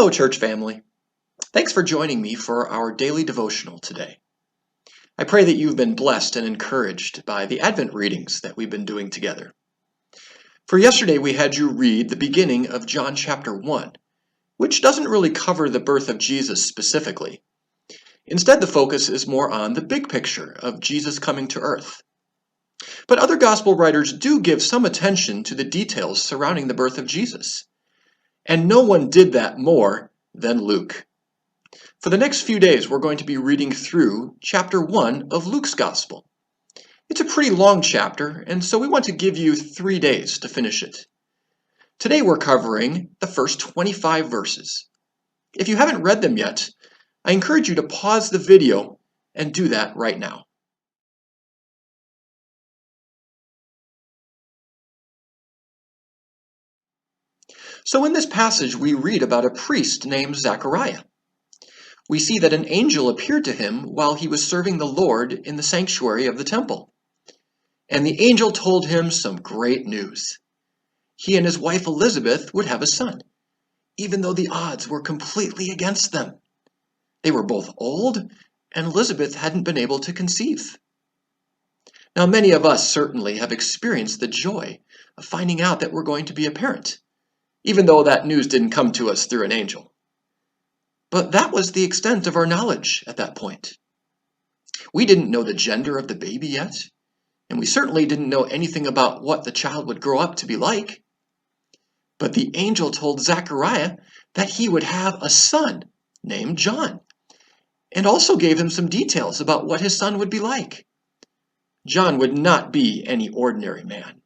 Hello, church family. Thanks for joining me for our daily devotional today. I pray that you've been blessed and encouraged by the Advent readings that we've been doing together. For yesterday, we had you read the beginning of John chapter 1, which doesn't really cover the birth of Jesus specifically. Instead, the focus is more on the big picture of Jesus coming to earth. But other gospel writers do give some attention to the details surrounding the birth of Jesus. And no one did that more than Luke. For the next few days, we're going to be reading through chapter 1 of Luke's Gospel. It's a pretty long chapter, and so we want to give you 3 days to finish it. Today we're covering the first 25 verses. If you haven't read them yet, I encourage you to pause the video and do that right now. So in this passage, we read about a priest named Zechariah. We see that an angel appeared to him while he was serving the Lord in the sanctuary of the temple. And the angel told him some great news. He and his wife Elizabeth would have a son, even though the odds were completely against them. They were both old, and Elizabeth hadn't been able to conceive. Now, many of us certainly have experienced the joy of finding out that we're going to be a parent, even though that news didn't come to us through an angel. But that was the extent of our knowledge at that point. We didn't know the gender of the baby yet, and we certainly didn't know anything about what the child would grow up to be like. But the angel told Zechariah that he would have a son named John, and also gave him some details about what his son would be like. John would not be any ordinary man.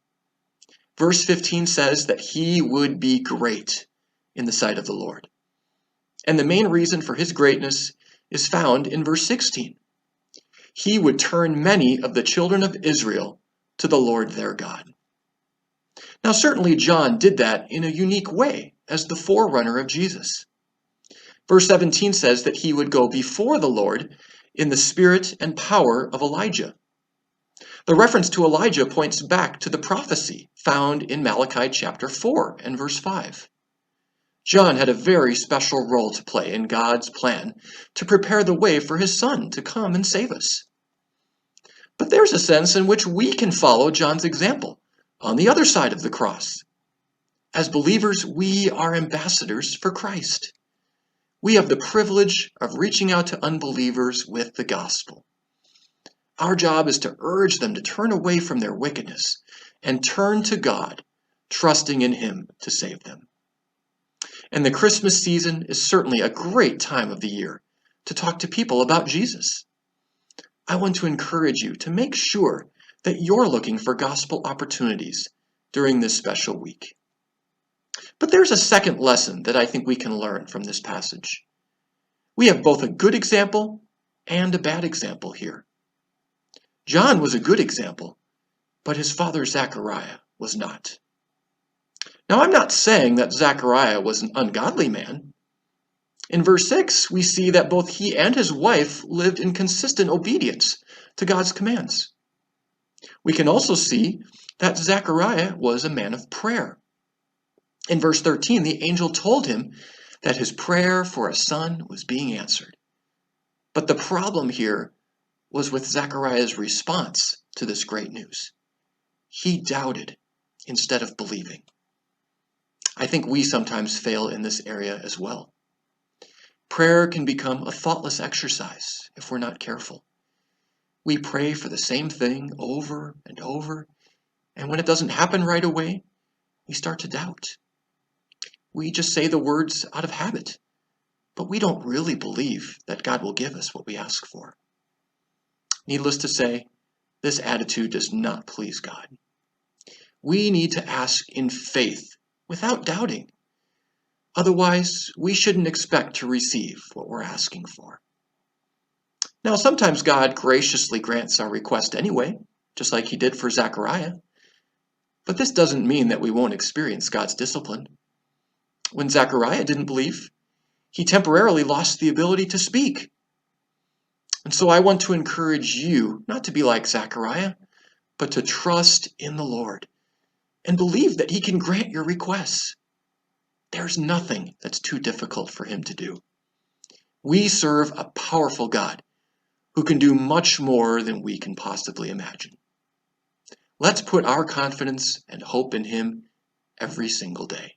Verse 15 says that he would be great in the sight of the Lord. And the main reason for his greatness is found in verse 16. He would turn many of the children of Israel to the Lord their God. Now, certainly John did that in a unique way as the forerunner of Jesus. Verse 17 says that he would go before the Lord in the spirit and power of Elijah. The reference to Elijah points back to the prophecy found in Malachi chapter 4 and verse 5. John had a very special role to play in God's plan to prepare the way for his son to come and save us. But there's a sense in which we can follow John's example on the other side of the cross. As believers, we are ambassadors for Christ. We have the privilege of reaching out to unbelievers with the gospel. Our job is to urge them to turn away from their wickedness and turn to God, trusting in Him to save them. And the Christmas season is certainly a great time of the year to talk to people about Jesus. I want to encourage you to make sure that you're looking for gospel opportunities during this special week. But there's a second lesson that I think we can learn from this passage. We have both a good example and a bad example here. John was a good example, but his father Zechariah was not. Now, I'm not saying that Zechariah was an ungodly man. In verse 6, we see that both he and his wife lived in consistent obedience to God's commands. We can also see that Zechariah was a man of prayer. In verse 13, the angel told him that his prayer for a son was being answered. But the problem here was with Zechariah's response to this great news. He doubted instead of believing. I think we sometimes fail in this area as well. Prayer can become a thoughtless exercise if we're not careful. We pray for the same thing over and over, and when it doesn't happen right away, we start to doubt. We just say the words out of habit, but we don't really believe that God will give us what we ask for. Needless to say, this attitude does not please God. We need to ask in faith without doubting. Otherwise, we shouldn't expect to receive what we're asking for. Now, sometimes God graciously grants our request anyway, just like He did for Zechariah. But this doesn't mean that we won't experience God's discipline. When Zechariah didn't believe, he temporarily lost the ability to speak. And so I want to encourage you not to be like Zechariah, but to trust in the Lord and believe that He can grant your requests. There's nothing that's too difficult for him to do. We serve a powerful God who can do much more than we can possibly imagine. Let's put our confidence and hope in him every single day.